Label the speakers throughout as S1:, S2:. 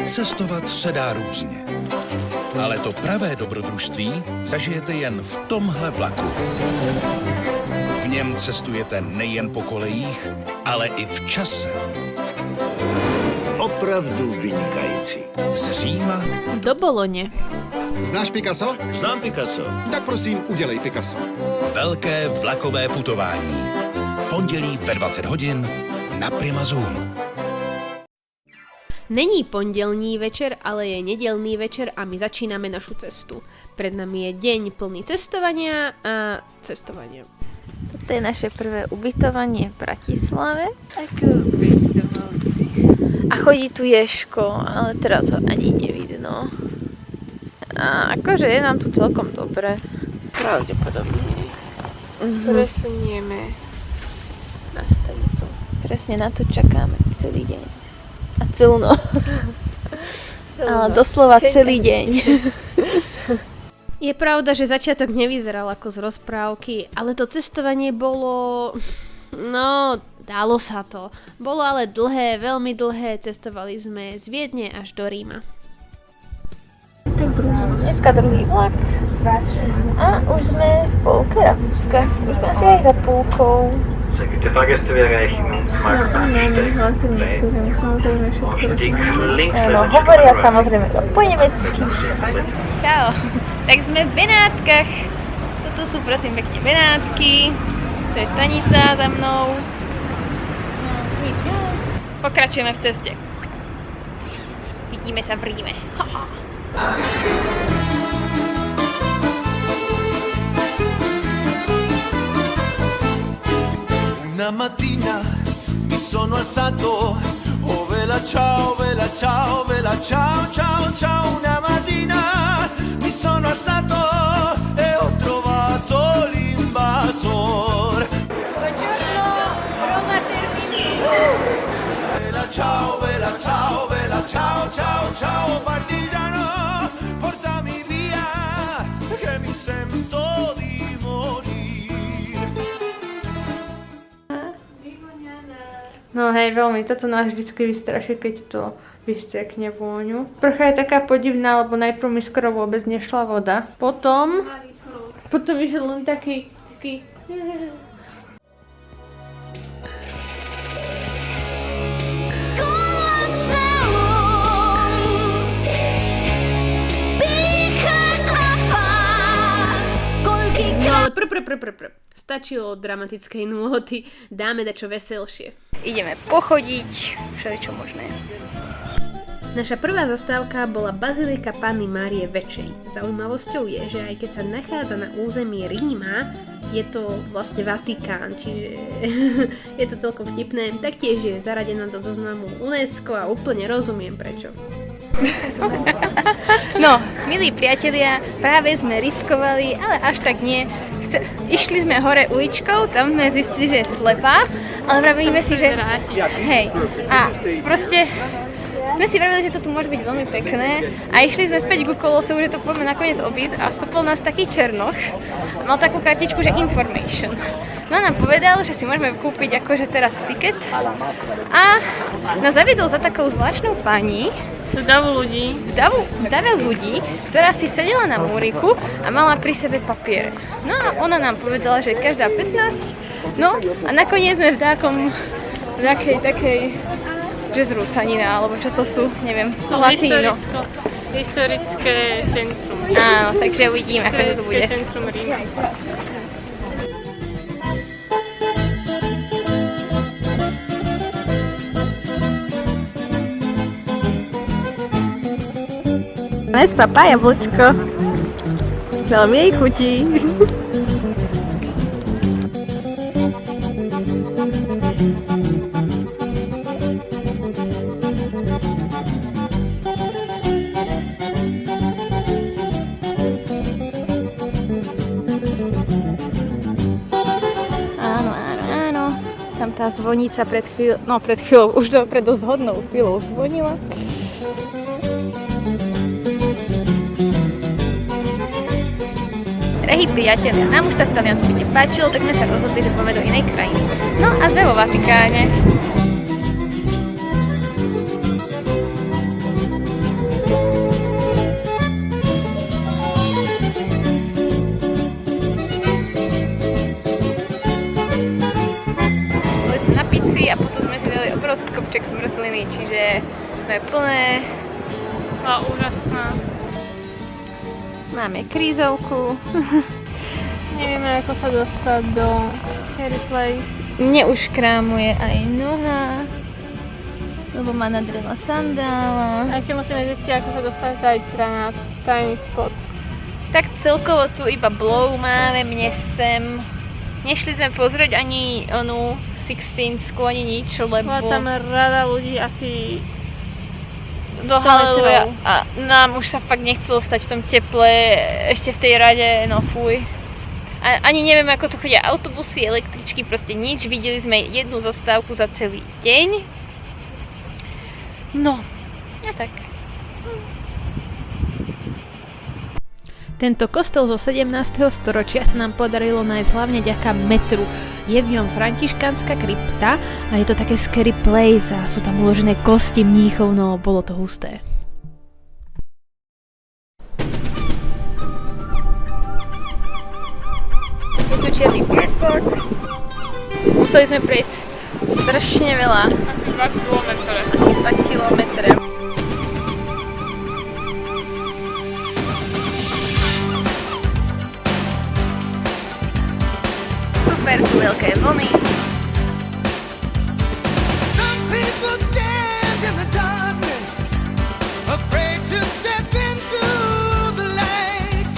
S1: Cestovat se dá různě. Ale to pravé dobrodružství zažijete jen v tomhle vlaku. V něm cestujete nejen po kolejích, ale i v čase.
S2: Opravdu vynikající.
S1: Z Říma
S3: do Bolone.
S4: Znáš Picasso?
S2: Znám Picasso.
S4: Tak prosím, udělej Picasso.
S1: velké vlakové putování. Pondělí ve 20 hodin na Prima Zoom.
S3: Není pondelní večer, ale je nedelný večer a my začíname našu cestu. Pred nami je deň plný cestovania a cestovania.
S5: Toto je naše prvé ubytovanie v Bratislave. A chodí tu Ješko, ale teraz ho ani nevidno. A akože je nám tu celkom dobre. Pravdepodobne.
S6: Presunieme na stanicu.
S5: Presne na to čakáme celý deň. A celú noc. Ale doslova celý deň.
S3: Je pravda, že začiatok nevyzeral ako z rozprávky, ale to cestovanie bolo... No, dalo sa to. Bolo ale dlhé, veľmi dlhé. Cestovali sme z Viedne až do Ríma.
S5: Dneska druhý vlak. A už sme v polke Rakúska. Už sme asi aj za púlkou.
S7: De Fahrgäste wir erreichen um 12:15.
S5: Áno, hovoria samozrejme po nemecky. Čau. Tak sme v Benátkach. Toto sú prosím pekne Benátky. To je stanica za mnou. Pokračujeme v ceste. Vidíme sa v Ríme.
S8: Una mattina mi sono alzato, oh vela ciao, vela ciao, vela ciao, ciao, ciao. Una mattina mi sono alzato e ho trovato l'invasor.
S5: Buongiorno, Roma Termini.
S8: Vela ciao, vela ciao, vela ciao, ciao, ciao. Partigiano, portami via, che mi sento di morire.
S6: No hej, veľmi, toto nás vždycky vystraší, keď to vystrekne vôňu. Prcha je taká podivná, lebo najprv mi skoro vôbec nešla voda. Potom išiel len taký...
S3: No ale stačilo dramatickej nôty, dáme dačo veselšie.
S5: Ideme pochodiť, všeličo možné.
S3: Naša prvá zastávka bola Bazilika Panny Márie Väčšej. Zaujímavosťou je, že aj keď sa nachádza na území Ríma, je to vlastne Vatikán, čiže je to celkom vtipné. Taktiež je zaradená do zoznamu UNESCO a úplne rozumiem prečo.
S5: No, milí priatelia, práve sme riskovali, ale až tak nie. Išli sme hore uličkou, tam sme zistili, že je slepá, ale vravíme si, že... Hej, a proste... Sme si vravili, že to tu môže byť veľmi pekné a išli sme späť ku Kolosu, že to poďme nakoniec obísť a stopol nás taký černoch. Mal takú kartičku, že information. No a nám povedal, že si môžeme kúpiť akože teraz tiket a nás zaviedol za takou zvláštnou pani v dave ľudí, ktorá si sedela na múriku a mala pri sebe papiere. No a ona nám povedala, že každá 15, no a nakoniec sme v takej že zrúcanina, alebo čo to sú, neviem, latíno.
S6: Historické centrum.
S5: Áno, takže uvidíme, ako to bude.
S6: Centrum Ríma.
S5: Dnes papá jablčko. Veľmi jej chutí. Tá zvonica pred chvíľou, už pred dosť hodnou chvíľou zvonila. Drahí priatelia, nám už sa v Taliansku nepáčilo, tak sme sa rozhodli, že poďme do inej krajiny. No a sme vo Vatikáne. zmrzliny, čiže sme plné.
S6: Bola úžasná.
S5: Máme krízovku.
S6: Nevieme, ako sa dostať do Cherry Place.
S5: Mne už krámuje aj noha, lebo ma nadrela sandála.
S6: A ešte musíme zistiť, ako sa dostať zajtra na tajný spot.
S5: Tak celkovo tu iba blow máme, mnestem. Nešli sme pozrieť ani onú Sixteensku, ani nič, lebo
S6: Bola tam rada ľudí asi
S5: do Haleluja a nám už sa fakt nechcelo stať v tom teple, ešte v tej rade, no fuj. A ani neviem, ako to chodia autobusy, električky, proste nič. Videli sme jednu zastávku za celý deň. No, a tak.
S3: Tento kostol zo 17. storočia sa nám podarilo nájsť hlavne vďaka metru. Je v ňom františkánska krypta a je to také scary place a sú tam uložené kosti mníchov, no bolo to husté.
S5: Je tu čierny piesok. Museli sme prejsť strašne veľa.
S6: Asi 2 kilometre.
S5: Asi 2 kilometre. Super, sú veľké vlny.
S8: Some people stand in the darkness, afraid to step into the light.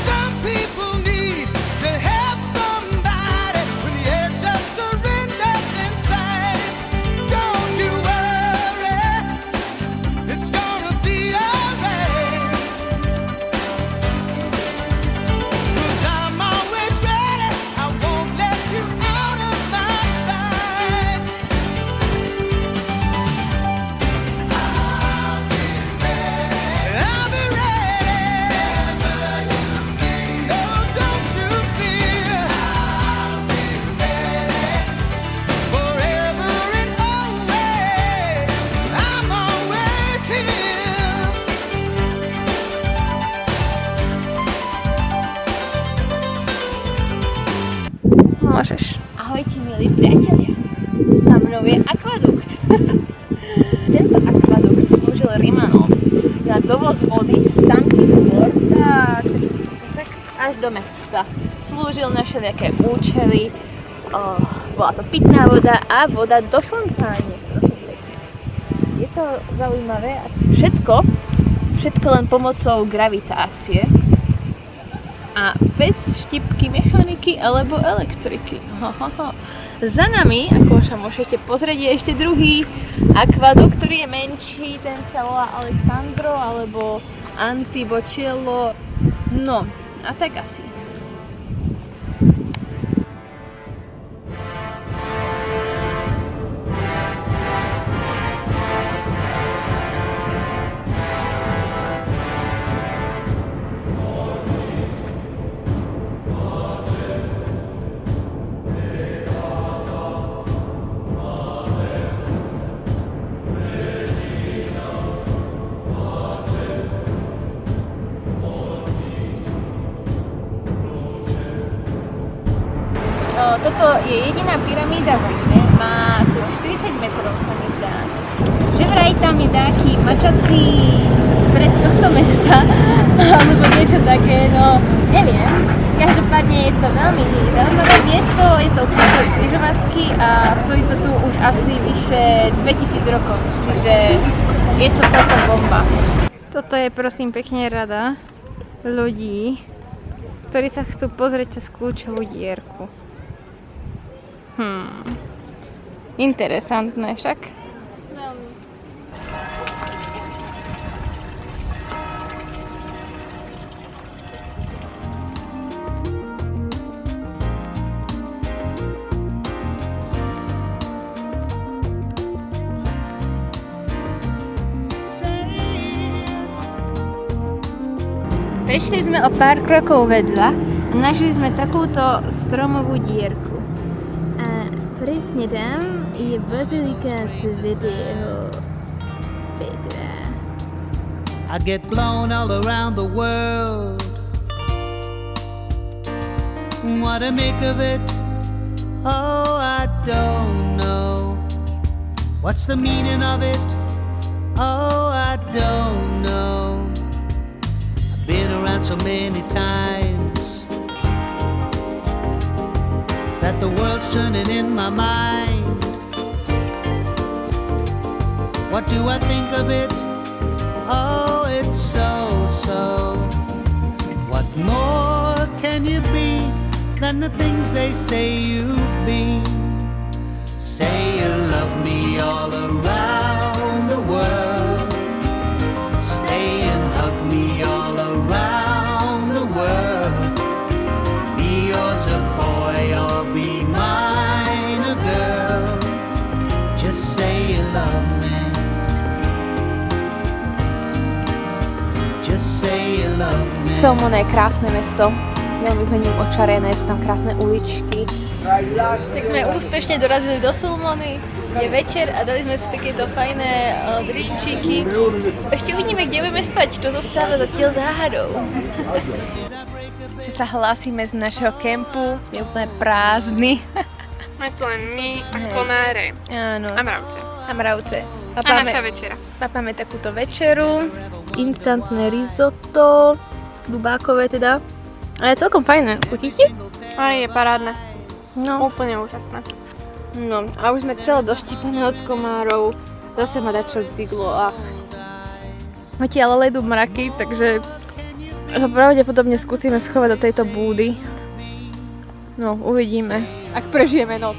S8: Some people need to help somebody when the edge of surrender's in sight. Don't you worry, it's gonna be alright. 'Cause I'm always ready, I won't let you out of my sight. I'll be ready. No, don't you fear. Forever and always, I'm always here.
S5: Môžeš. Ahojte, milí priatelia. Za mnou je akvadukt. Tento akvadukt slúžil Rimanom na dovoz vody z tamtých hôr tak až do mesta. Slúžil na všelijaké účely. Bola to pitná voda a voda do fontáne. Je to zaujímavé a všetko len pomocou gravitácie. A bez štipky mechaniky alebo elektriky. Za nami, ako sa môžete pozrieť, je ešte druhý akvadukt, ktorý je menší, ten sa volá Alessandro alebo Antibocello. No, a tak asi. Toto je jediná pyramída v Ríme, má cez 40 metrov, sa mi zdá. Že vraj tam je taký mačací stred tohto mesta, alebo niečo také, no neviem. Každopádne je to veľmi zaujímavé miesto, je to uprostred križovatky a stojí to tu už asi vyše 2000 rokov, čiže je to celkom bomba.
S6: Toto je prosím pekne rada ľudí, ktorí sa chcú pozrieť cez kľúčovú dierku.
S5: Interesantné však.
S6: Prešli sme o pár krokov vedľa a našli sme takúto stromovú dierku. A presne tam je bazilika svätého Petra.
S8: I get blown all around the world. What to make of it? Oh, I don't know. What's the meaning of it? Oh, I don't know. I've been around so many times that the world's turning in my mind. What do I think of it? Oh, it's so. What more can you be than the things they say you've been? Say you love me all around the world. Stay and hug me all around the world. Be yours a boy or be mine a girl. Just say you love me. Just say you love me.
S5: Salmone je krásne mesto, veľmi sme ním očarené, sú tam krásne uličky. Tak sme úspešne dorazili do Sulmony, je večer a dali sme si takéto fajné drinčíky. Ešte uvidíme, kde budeme spať, čo zostáva zatiaľ záhadou. Že sa hlásime z našeho kempu, je úplne prázdny.
S6: Máme tu len my a konáre.
S5: Áno.
S6: A mravce.
S5: A mravce.
S6: A naša večera.
S5: Papáme takúto večeru, instantné risotto, dubákové teda. A je celkom fajné, chutíte?
S6: A je parádne.
S5: No.
S6: Úplne úžasné.
S5: No a už sme celé doštípané od komárov. Zase ma dačo ciglo a odtiaľ ledu mraky, takže to pravdepodobne skúsime schovať do tejto búdy. No, uvidíme, ak prežijeme noc.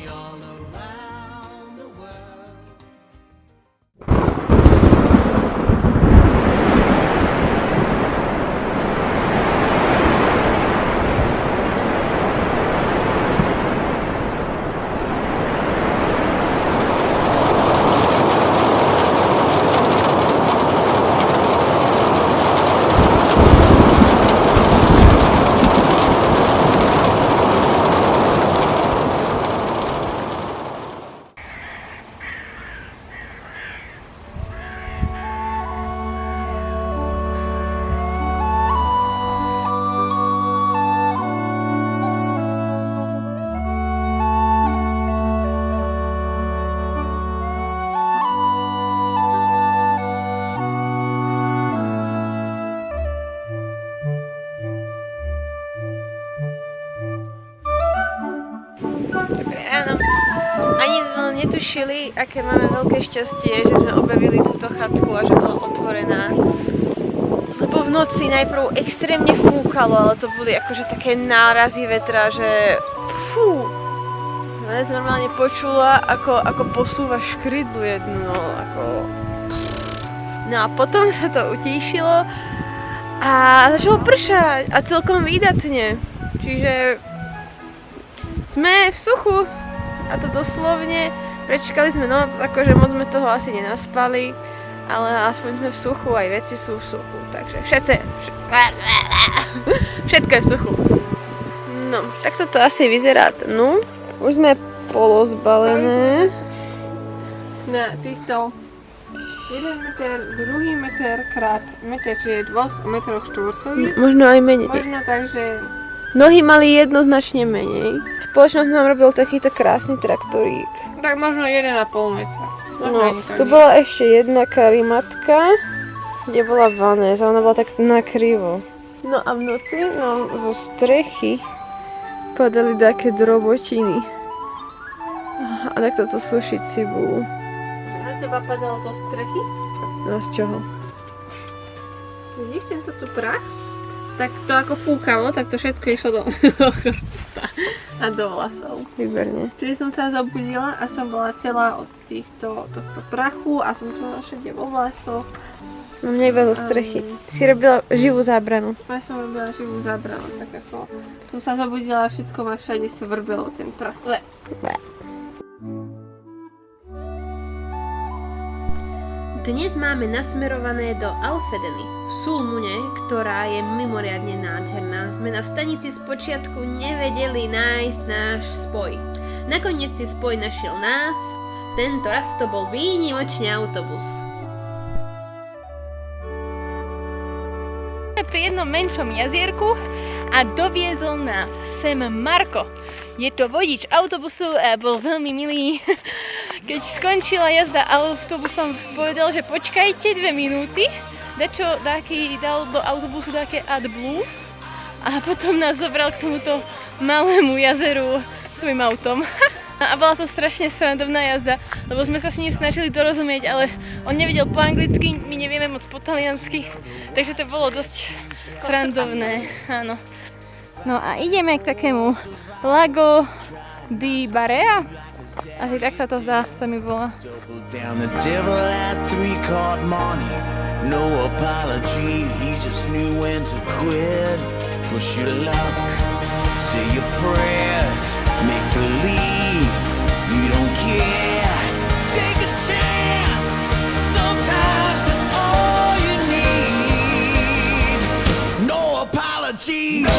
S5: Netušili, aké máme veľké šťastie, že sme objavili túto chatku a že bola otvorená. Lebo v noci najprv extrémne fúkalo, ale to boli akože také nárazy vetra, že fú. Ja som normálne počula, ako posúva škrydlu jednu, no ako... No a potom sa to utíšilo a začalo pršať a celkom výdatne. Čiže sme v suchu. A to doslovne, prečkali sme noc, akože moc sme toho asi nenaspali, ale aspoň sme v suchu, aj veci sú v suchu, takže všetko je v suchu. No, tak toto asi vyzerá, no, už sme polozbalené.
S6: Na týchto 1 meter, druhý meter krát meter, čiže 2 metroch štvorcových.
S5: Možno aj menej.
S6: Možno tak, že...
S5: Nohy mali jednoznačne menej. Spoločnosť nám robil takýto krásny traktorík.
S6: Tak možno 1,5 metra.
S5: No, tu bola ešte jedna karimatka, kde bola vanéza, ona bola tak nakrivo. No a v noci nám zo strechy padali také drobotiny. A takto to sušiť cibulu.
S6: Na teba padalo to z strechy?
S5: No z čoho?
S6: Vidíš tento tu prach? Tak to ako fúkalo, tak to všetko išlo do chrbta a do vlasov.
S5: Výborne.
S6: Čiže som sa zobudila a som bola celá od tohto prachu a som bola všade vo vlasoch.
S5: No mne iba zo strechy. Ty si robila živú zábranu.
S6: Ja som robila živú zábranu, tak ako som sa zobudila a všetko ma všade svrbelo ten prach.
S3: Dnes máme nasmerované do Alfedeny v Sulmune, ktorá je mimoriadne nádherná. Sme na stanici spočiatku nevedeli nájsť náš spoj. Nakoniec si spoj našiel nás, tento raz to bol výnimočný autobus.
S5: Pri jednom menšom jazierku a doviezol nás sem Marko. Je to vodič autobusu a bol veľmi milý. keď skončila jazda autobusom, povedal, že počkajte 2 minúty, dal do autobusu také AdBlue a potom nás zobral k tomuto malému jazeru svojím autom. A bola to strašne srandovná jazda, lebo sme sa s ním snažili dorozumieť, ale on nevedel po anglicky, my nevieme moc po taliansky, takže to bolo dosť srandovné, áno. No a ideme k takému Lago di Barea. Asi tak sa to zdá, sa mi volá.
S8: Down the devil at 3-card money. No apology, he just knew when to quit. Push your luck, say your prayers, make believe you don't care. Take a chance, sometimes it's all you need. No apology, no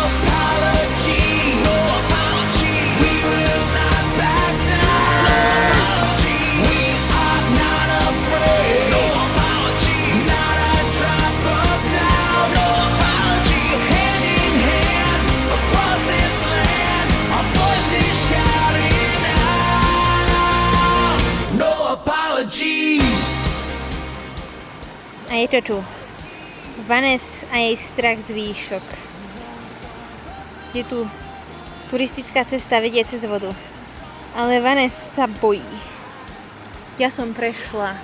S8: apology, no apology. We will not back down. No apology, we are not afraid. No apology, not a drop of down. No apology, hand in hand across this land, our voices shouting out. No apologies.
S5: A je to tu. Vanessa a jej strach z výšok. Je tu turistická cesta vedie cez vodu. Ale Vanessa sa bojí. Ja som prešla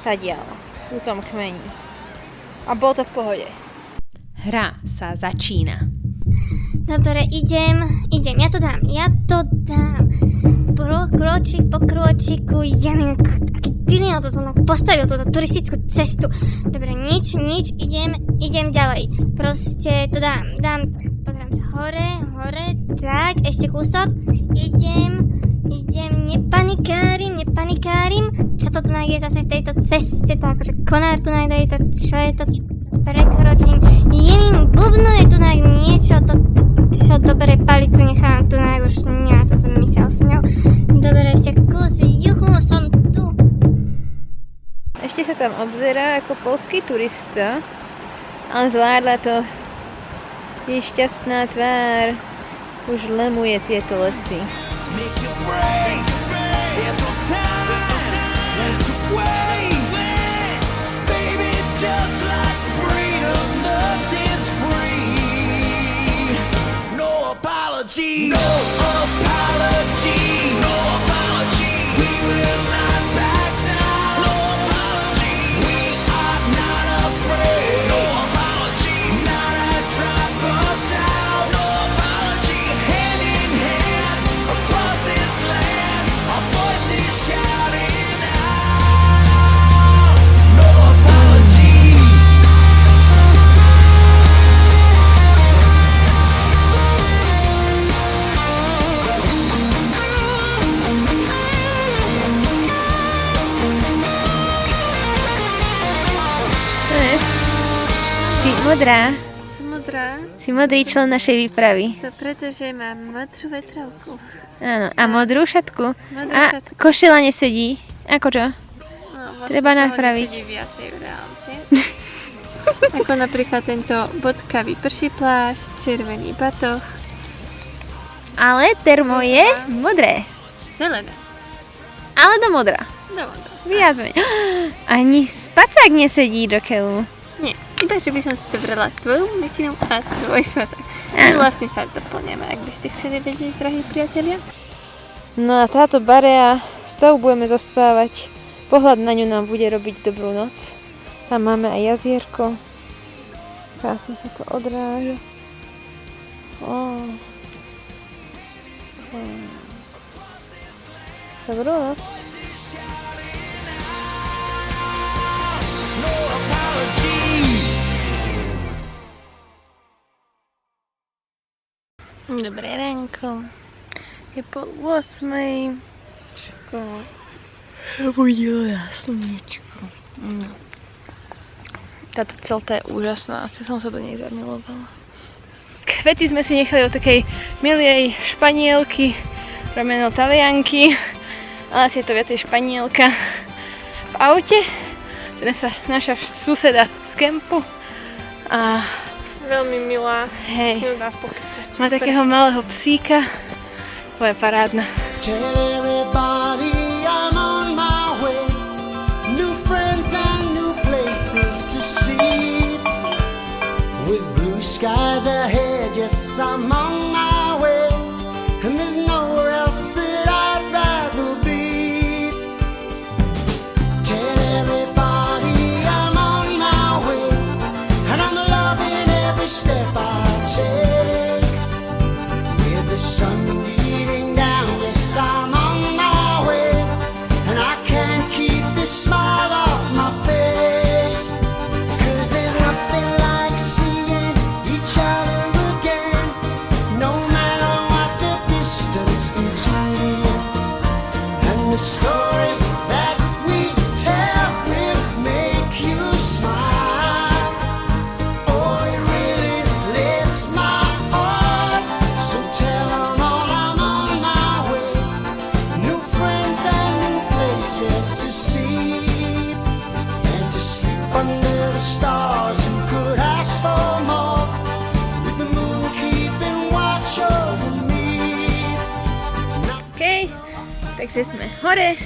S5: tadiaľ, v tom kmeni. A bolo to v pohode.
S3: Hra sa začína.
S9: Dobre, idem, ja to dám. Kročík po kročíku, ja neviem, aký dilino to som postavil, túto turistickú cestu. Dobre, nič, idem ďalej. Proste to dám, pozriem sa hore, tak, ešte kúsok. Idem, nepanikárim. Čo to tu je zase v tejto ceste, to akože konár tu nájde, to čo je to, prekročím. Jemin, bubno je tu niečo, to čo dobre palicu nechám tu už nemá to zmysel s ňou. Dobre, ešte kus, juhu, som tu.
S5: Ešte sa tam obzerá ako poľský turista, ale zvládla to. Je šťastná tvár. Už lemuje tieto lesy.
S8: Make your breaks. There's no time left to waste. Baby, just like freedom, nothing's free. No apology. No apology. No apology. We will not back down. No apology. We are not afraid. No apology. Not a drop of down. No apology. Hand in hand across this land, our voices shouting out. No apologies.
S5: Si modrá.
S6: Som modrá.
S5: Si modrý člen našej výpravy.
S6: To preto, že mám modrú vetrovku.
S5: Áno, a modrú šatku.
S6: Modrú
S5: A
S6: šatku.
S5: košela nesedí. Ako čo?
S6: No,
S5: Treba napraviť.
S6: Sedí viacej v reálne. Ako napríklad tento bodkavý prší plášť, červený batoh,
S5: Ale termo je modré.
S6: zelené.
S5: Ale do modra.
S6: No, modré.
S5: Viac menej. Ani spacák nesedí do keľu.
S6: Nie, iba že by som si zobrala tvoju mikinu a tvoj spacák. My
S5: Áno.
S6: vlastne sa doplňame, ak by ste chceli vedieť, drahí priatelia.
S5: No a táto Barea, s tou budeme zaspávať. Pohľad na ňu nám bude robiť dobrú noc. Tam máme aj jazierko. Krásne sa to odráža. Dobrú noc.
S8: No apologies.
S6: Dobré ránko. Je 7:30. Budila slnečko. No. Táto celta je úžasná, asi som sa do nej zamilovala.
S5: Kvety sme si nechali od takej milej Španielky, rameno Talianky, ale asi je to viacej Španielka. V aute, teda naša suseda z kempu a
S6: Veľmi milá.
S5: hej,
S6: Milá pokecať.
S5: má takého malého psíka, to je parádna.
S8: Tell everybody yes, I'm on my way, and there's nowhere else that I'd rather be. Tell everybody I'm on my way, and I'm loving every step I take. With the sun beating down, yes, I'm on my way, and I can't keep this smile off my face. 'Cause there's nothing like seeing each other again, no matter what the distance between. And the stories that we tell will make you smile. Oh, it really lifts my heart. So tell 'em all I'm on my way. New friends and new places to see, and to sleep under the stars. Who could ask for more? With the moon keeping watch over me.
S5: OK, takže sme hore.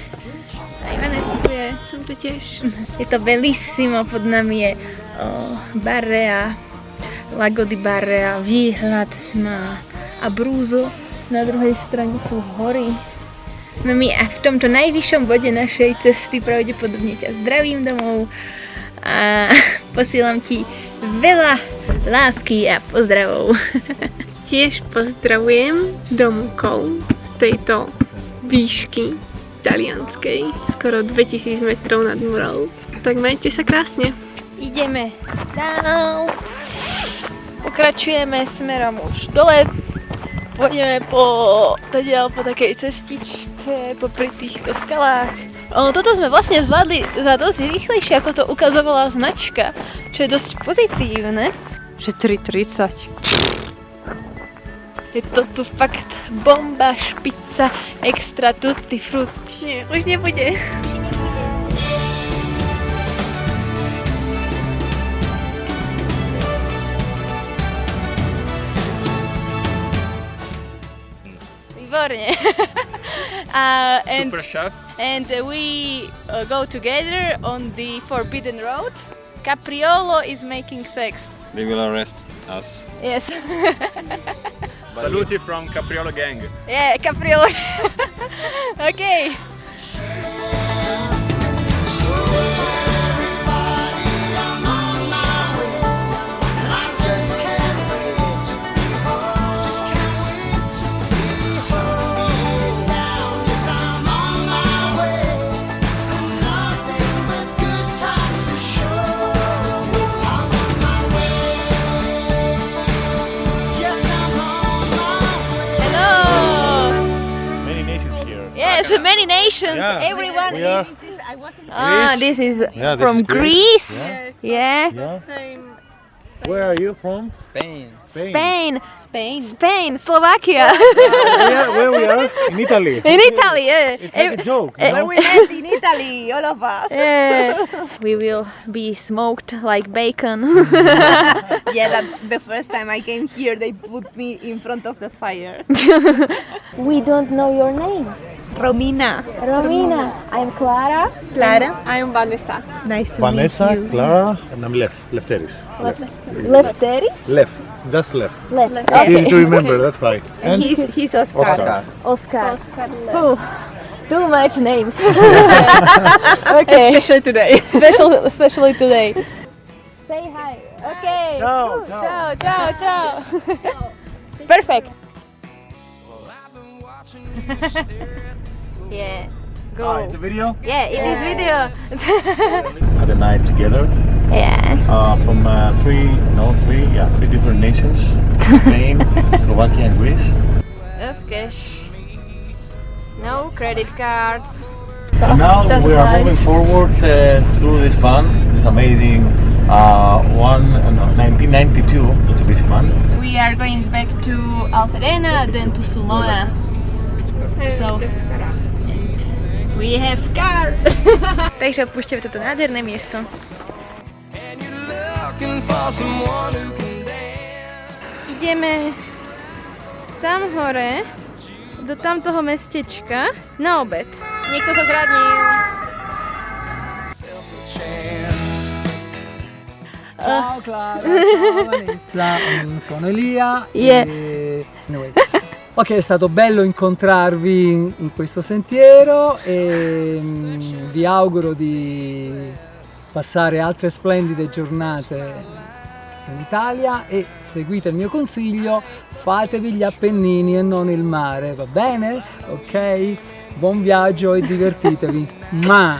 S5: A Ivanes tu je, som tu tiež. Je to bellissimo, pod nami je Barrea, Lago di Barrea, výhľad na Abruzzo. Na druhej strane sú hory. Sme my a v tomto najvyššom bode našej cesty, pravdepodobne ťa zdravím domov a posielam ti veľa lásky a pozdravov. Tiež pozdravujem domkov z tejto výšky talianskej, skoro 2000 metrov nad morou. Tak majte sa krásne. Ideme dál. Pokračujeme smerom už dole. Pôjdeme po takej cestičke, popri týchto skalách. Toto sme vlastne zvládli za dosť rýchlejšie, ako to ukazovala značka, čo je dosť pozitívne. Že 3:30. Je to tu fakt bomba, špica, extra tutti frutti. Nie, už nebude. Výborne.
S7: Super chef.
S5: And we go together on the Forbidden Road. Capriolo is making sex.
S7: They will arrest us.
S5: Yes.
S7: Saluti from Capriolo gang.
S5: Yeah, Capriolo. Okay. Yes, many nations.
S7: Yeah.
S5: Everyone
S7: We are-
S5: is. This is
S7: Yeah, this
S5: from
S7: is Greece.
S5: Greece. Yeah.
S7: Where are you from?
S5: Spain. Slovakia.
S7: Where we are? In Italy.
S5: In Italy. Yeah.
S7: It's like a joke.
S10: We met in Italy, all of us.
S5: Yeah. We will be smoked like bacon.
S10: Yeah, that the first time I came here, they put me in front of the fire.
S5: We don't know your name.
S10: Romina.
S5: Romina. I'm Clara.
S10: Clara.
S6: I'm Vanessa.
S10: Nice to
S11: Vanessa,
S10: meet you.
S11: Clara, and I'm Lefteris.
S5: Lefteris?
S11: Left, just left.
S5: Left.
S11: It's easy to remember, that's why.
S10: And he's Oscar.
S5: Oscar. Oh, too much names. Okay.
S6: Especially today.
S5: Especially today. Say hi. Okay.
S11: Ciao,
S5: Ciao. Perfect. Yeah. Go.
S11: It's a video.
S5: Yeah, it is video.
S11: Had a night together
S5: Yeah.
S11: from three different nations: Spain, Slovakia, and Greece.
S5: Just cash. No credit cards.
S11: And now
S5: Just
S11: we are
S5: nice.
S11: moving forward through this van, this amazing 1992 Mitsubishi van.
S5: We are going back to Alfredena, then to Sulmona. So, and we have car. Takže opúšťame toto nádherné miesto. Ideme tam hore, do tamtoho mestečka, na obed. Niekto sa zradnil.
S10: Ciao, Clara. Ciao,
S12: Sono Elia.
S6: Yeah.
S12: Anyway. Ok, è stato bello incontrarvi in questo sentiero e vi auguro di passare altre splendide giornate in Italia e seguite il mio consiglio, fatevi gli Appennini e non il mare, va bene? Ok? Buon viaggio e divertitevi. Ma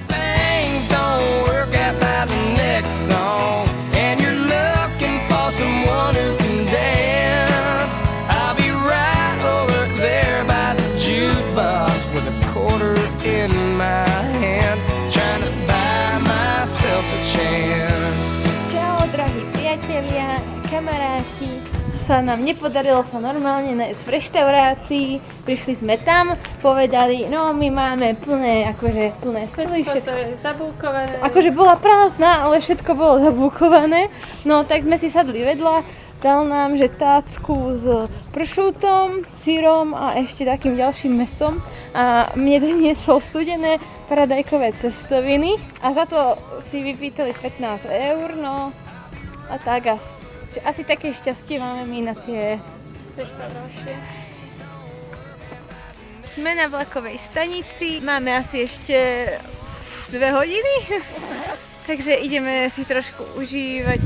S8: Things don't work out by the next song, and you're looking for someone who can dance. I'll be right over there by the jukebox with a quarter in my hand, trying to buy myself a chance.
S6: Čau, drahí priatelia, kamaráti. Sa nám nepodarilo sa normálne nájsť v reštaurácii. Prišli sme tam, povedali, no my máme plné stoly, všetko je zabúkované. Akože bola prázdna, ale všetko bolo zabúkované. No tak sme si sadli vedľa, dal nám že tácku s pršútom, syrom a ešte takým ďalším mesom. A mne doniesol studené paradajkové cestoviny a za to si vypýtali 15 €, no a tak asi také šťastie máme my na tie reštaurácie. Sme na vlakovej stanici, máme asi ešte 2 hodiny, takže ideme si trošku užívať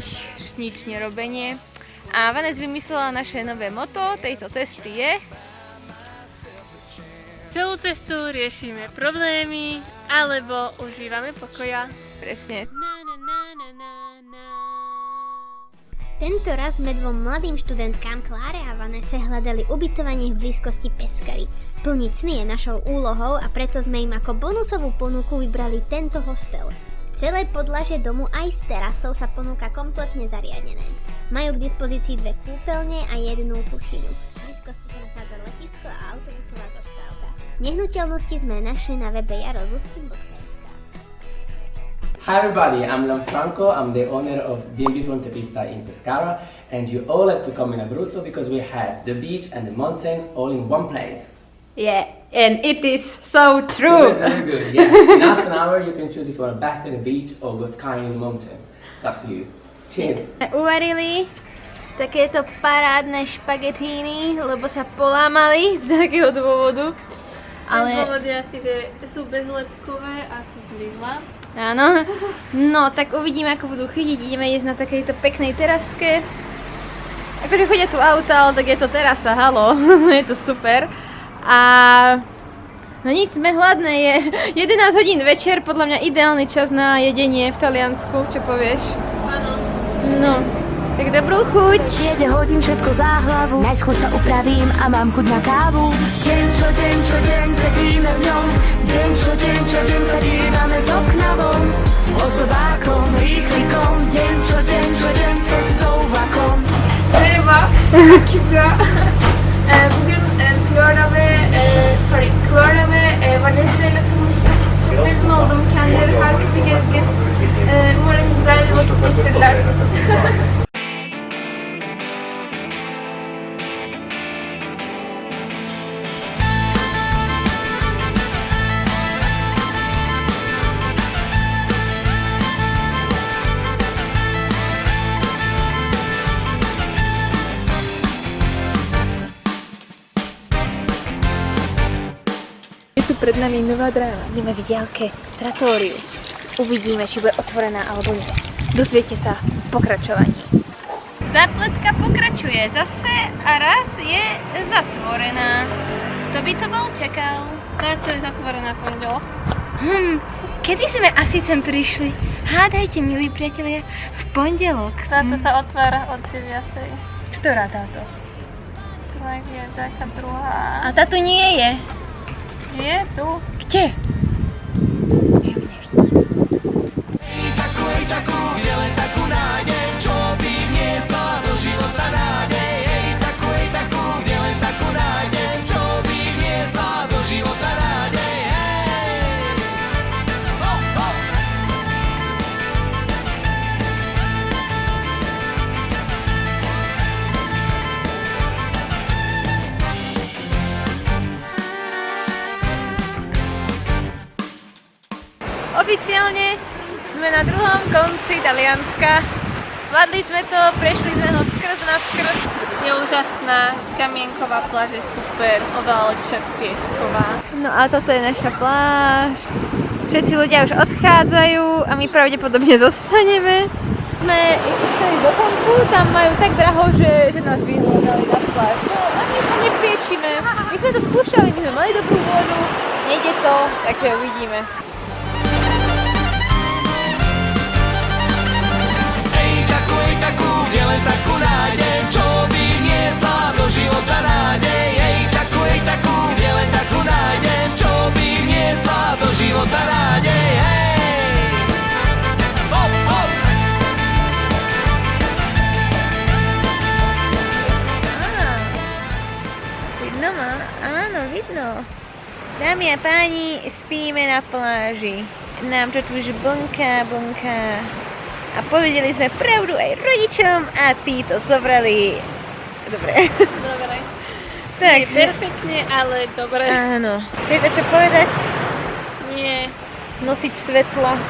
S6: nič nerobenie. A Vanessa vymyslela naše nové motto tejto cesty je: celú cestu riešime problémy, alebo užívame pokoja. Presne.
S9: Tento raz sme dvom mladým študentkám Kláre a Vanese hľadali ubytovanie v blízkosti Pescary. Plniť sny je našou úlohou a preto sme im ako bonusovú ponuku vybrali tento hostel. Celé podlažie domu aj s terasou sa ponúka kompletne zariadené. Majú k dispozícii 2 kúpeľne a 1 kuchyňu. V blízkosti sa nachádza letisko a autobusová zastávka. Nehnuteľnosti sme našli na webe jarozuskin.sk.
S13: Hi everybody, I'm Lanfranco, I'm the owner of B&B Frontepista in Pescara, and you all have to come in Abruzzo because we have the beach and the mountain all in one place.
S6: Yeah, and it is so true.
S13: So it's very good, yeah. In half an hour you can choose if you want to bath in the beach or go skiing in the mountain. It's up to you. Cheers.
S6: Uvarili takéto parádne špagetíny, lebo sa polámali z takého dôvodu. Ale dôvod je asi, že sú bezlepkové a sú z Lidla. Áno, no tak uvidíme, ako budú chytiť. Ideme jesť na takejto peknej teraske. Akože chodia tu auta, ale tak je to terasa, halo, je to super. A no nič, sme hladné, je 11 hodín večer, podľa mňa ideálny čas na jedenie v Taliansku, čo povieš? Áno. No, tak dobrú chuť.
S14: Jede hodím všetko za hlavu, najskôr sa upravím a mám chuť na kávu. Deň čo deň sedíme v ňom, deň čo deň sa dívame z okna von. Osobákom, rýchlikom, deň čo deň cestou vlakom.
S6: Merhaba, Kübra. Bugün Flora ve Vanessa ile tanıştık. Çok memnun oldum. Kendileri harika bir gezgin. Umarım güzel vakit geçirirler. Pred nami nová dráha. Ideme v diaľke Trattóriu. Uvidíme, či bude otvorená alebo nie. Dozviete sa v pokračovaní. Zápletka pokračuje zase a raz je zatvorená. Kto by to bol čakal? Táto je zatvorená pondelok. Kedy sme asi sem prišli? Hádajte, milí priatelia, v pondelok. Táto sa otvára od 9. Ktorá táto? Tak je taká druhá. A táto nie je. Je tu. Kde? Oficiálne sme na druhom konci Talianska.
S5: Zvládli sme to, prešli sme ho skrz na skrz.
S6: Je úžasná, kamienková pláž je super, oveľa lepšia piesková.
S5: No a toto je naša pláž. Všetci ľudia už odchádzajú a my pravdepodobne zostaneme. Sme išli do Konku, tam majú tak draho, že nás vyhľadali na pláž. No a my sa nepriečíme. My sme to skúšali, my sme mali dobrú vôľu, nejde to, takže uvidíme.
S8: Takú, dělej takú nádej, čo by vniesla do života nádej. Takú, dělej takú nádej, čo by vniesla do života nádej. Hop, hop.
S5: Vidno ma? Áno, vidno. Dámy a páni, spíme na pláži. Nám to tu už blnká. A povedali sme pravdu aj rodičom a tí to zobrali. Dobre.
S6: Nie perfektne, ale dobre.
S5: Áno. Chcete čo povedať?
S6: Nie.
S5: Nosič svetla.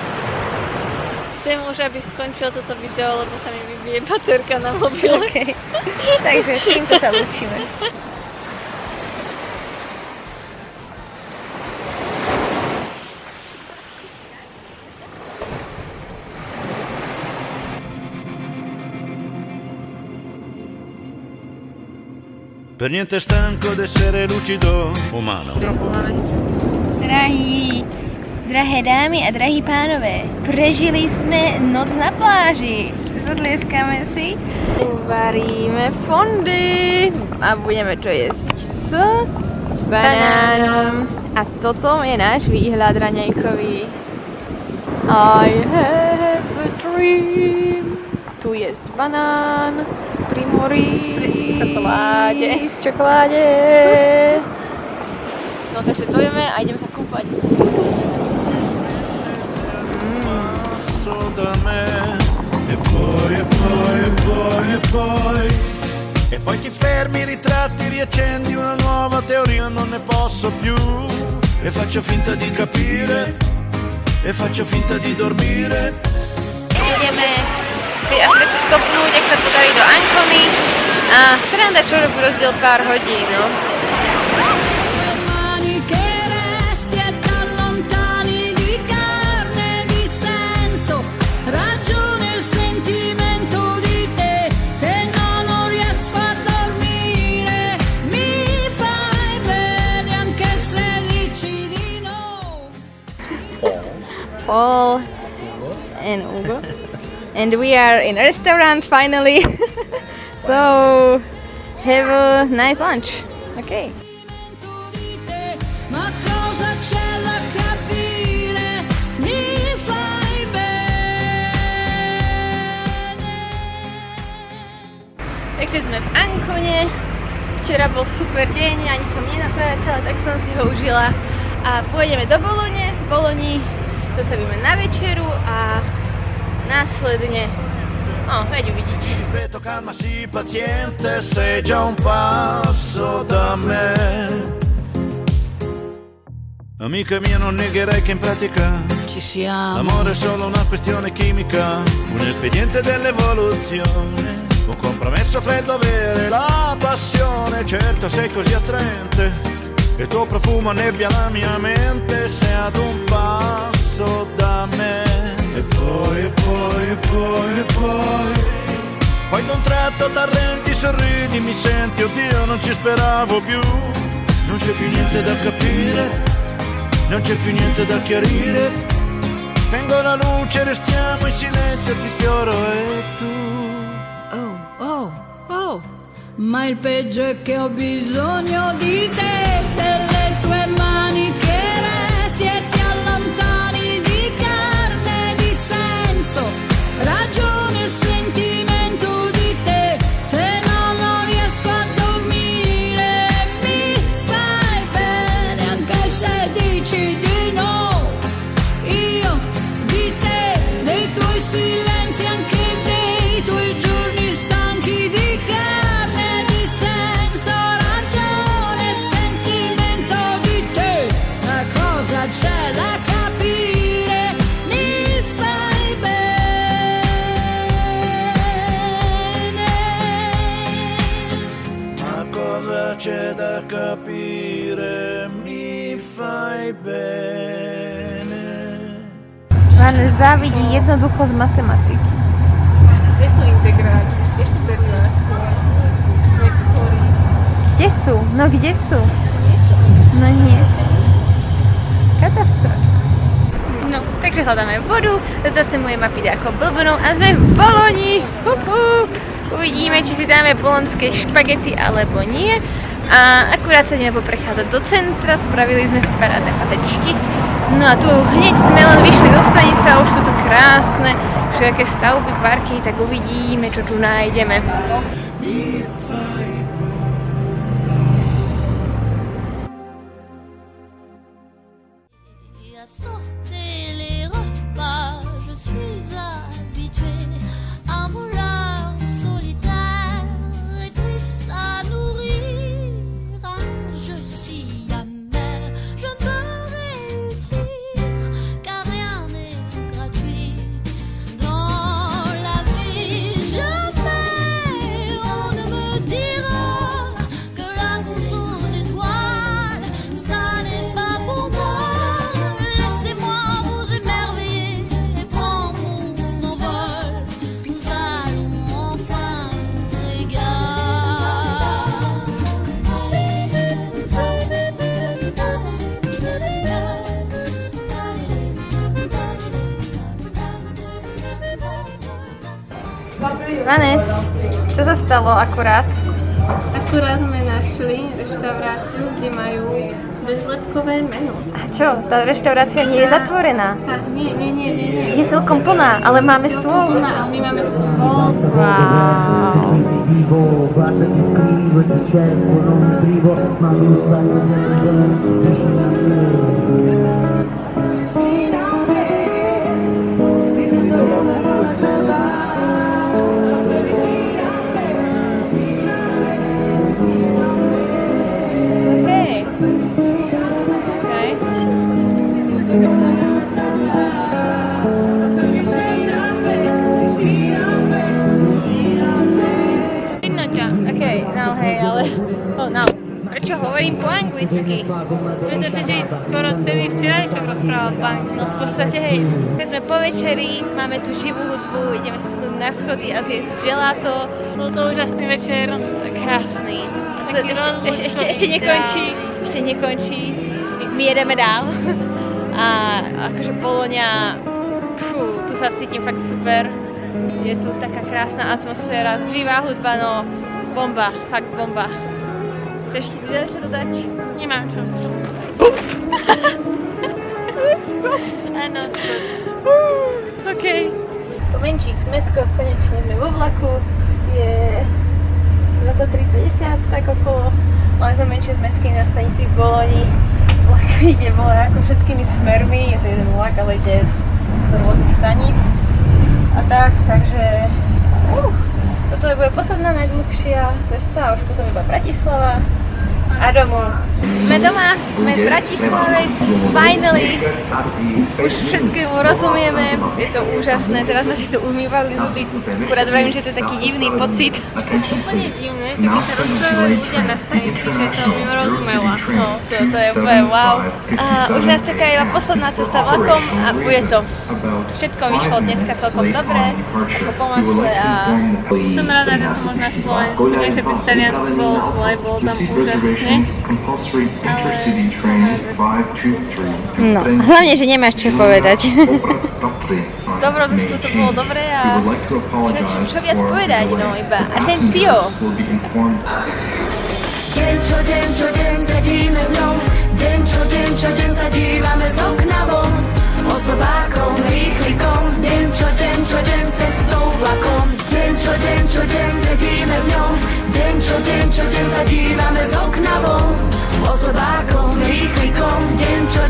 S6: Chcem už, aby skončil toto video, lebo sa mi vybije baterka na mobile.
S5: Okay. Takže s týmto sa lúčime.
S8: Per niente stanco d'essere lucido umano.
S5: Drahé dámy a drahí pánové, prežili sme noc na pláži. Zadlieskame si, varíme fondy a budeme to jesť s banánom. A toto je náš výhľad raňajkový. I have a dream. Tu jesť banán pri mori. V čokoláde. No takže dojeme a ideme sa kúpať.
S8: E poi ti fermi, ritratti, riaccendi una nuova teoria, non ne posso più. E faccio finta di capire, e faccio finta di dormire.
S5: Ideme si asi začať stopnúť, ak sa podarí do Ancony. A sranda, čo robí rozdiel pár hodín, no. Paul and Ugo. And we are in a restaurant finally. So have a nice lunch. Okay.
S14: Ma cosa c'è da capire? Mi fai bene.
S5: Takže sme v Ancone. Včera bol super deň, ani som nenatáčala, tak som si ho užila. A pôjdeme do Bolone. V Boloni dostavíme na večeru a následne, veď uvidíte.
S8: Ripeto, calma, sii paziente, sei già un passo da me. Amica mia, non negherai che in pratica
S14: Ci siamo.
S8: l'amore è solo una questione chimica, un espediente dell'evoluzione, un compromesso freddo avere la passione. Certo sei così attraente, il tuo profumo annebbia la mia mente, sei ad un passo da me. E poi d'un tratto t'arrendi, sorridi, mi senti, oddio non ci speravo più. Non c'è più niente da capire, non c'è più niente da chiarire. Spengo la luce, restiamo in silenzio, ti sfioro e tu.
S14: Oh, ma il peggio è che ho bisogno di te, delle tue mani che resti e ti allontani di carne, di senso, ragione e sentimento di te, se no non riesco a dormire. Mi fai bene anche se dici di no, io di te, dei tuoi silenzi, anche dei tuoi giorni stanchi di carne, di senso, ragione e sentimento di te. La cosa c'è da capire, mi fai bene.
S8: capire mi fai bene.
S5: Vánes závidí jednoducho z matematiky.
S6: Kde sú integrály? Kde sú derivácie? Vektory?
S5: Kde sú? No kde sú? No nie. Katastrofa. No, takže hľadáme vodu, zase moje mapy ako blbnou a sme v Boloni. Uvidíme, či si dáme bolonské špagety alebo nie. A akurát sa ideme poprechádzať do centra, spravili sme si parádne patečky. No a tu hneď sme len vyšli do stanice a už sú to krásne všetké stavby, parky, tak uvidíme, čo tu nájdeme. Vanes, čo sa stalo akurát?
S6: Akurát sme našli reštauráciu, kde majú bezlepkové menu.
S5: A čo? Tá reštaurácia nie je zatvorená?
S6: Nie.
S5: Je celkom plná, ale máme stôl.
S6: Plná, ale my máme stôl.
S5: Prečo hovorím po anglicky?
S6: Pretože si skoro celý včerajšok rozprával po anglicky.
S5: No v podstate hej, keď sme po večeri, máme tu živú hudbu, ideme sa snúť na schody a zjesť gelato.
S6: Bol to úžasný večer.
S5: Krásny. Ešte nekončí, my jedeme dál. A akože Bologna, tu sa cítim fakt super. Je tu taká krásna atmosféra, živá hudba, no bomba, fakt bomba. Chceš ti čo dodať?
S6: Nemám čo.
S5: Áno, OK. Pomenčík s Metkou, konečne sme vo vlaku. Je 23:50, tak okolo. Máme pomenšie z Metky na stanici v Boloni. Vlak ide ako všetkými smermi, je to jeden vlak, ale ide do rôznych staníc. A tak, takže... toto bude posledná najdlhšia cesta a už potom iba Bratislava a domov. Sme doma, sme v Bratislave, finally. Už všetkému rozumieme, je to úžasné, teraz sme si to umývali zuby. Akurát vravím, že to je taký divný pocit.
S6: Úplne divné, že keď sa rozprávali ľudia na stanici, že som im rozumela.
S5: No, to je úplne wow. A už nás čaká iba posledná cesta vlakom a bude to. Všetko vyšlo dneska celkom dobre, ako po masle a...
S6: Som rada, že som možná Slovensku, nie že by Taliansku bolo zle, bolo tam úžasné.
S5: No, hlavne, že nemáš čo povedať. Dobrodružstvo to bolo dobré a čo viac povedať, no iba atencio.
S14: Deň čo deň sedíme v ňom, deň čo deň sa dívame z okna von. Osobákom, rýchlikom, deň čo deň cestou vlakom. Deň čo deň sedíme v ňom, deň čo deň sa dívame z okna von. Osobákom, rýchlikom, deň čo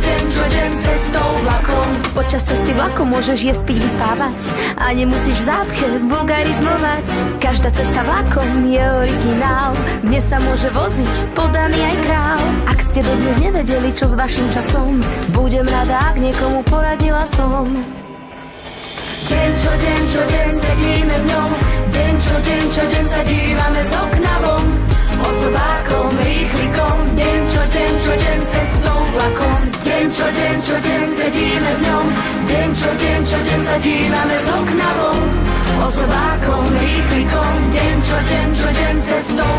S14: deň cestou vlakom. Počas cesty vlakom môžeš jesť, piť, vyspávať a nemusíš v zápche vulgarizmovať. Každá cesta vlakom je originál, dnes sa môže voziť podaný aj král. Ak ste dodnes nevedeli, čo s vašim časom, budem rada, ak niekomu poradila som. Deň čo deň sedíme v ňom, deň čo deň sa dívame z okna von. osobákom, rýchlikom. Deň čo deň cestou vlakom. Deň čo deň sedíme v ňom. Deň čo deň sa dívame z okna von. Osobákom, rýchlikom. Deň čo deň cestou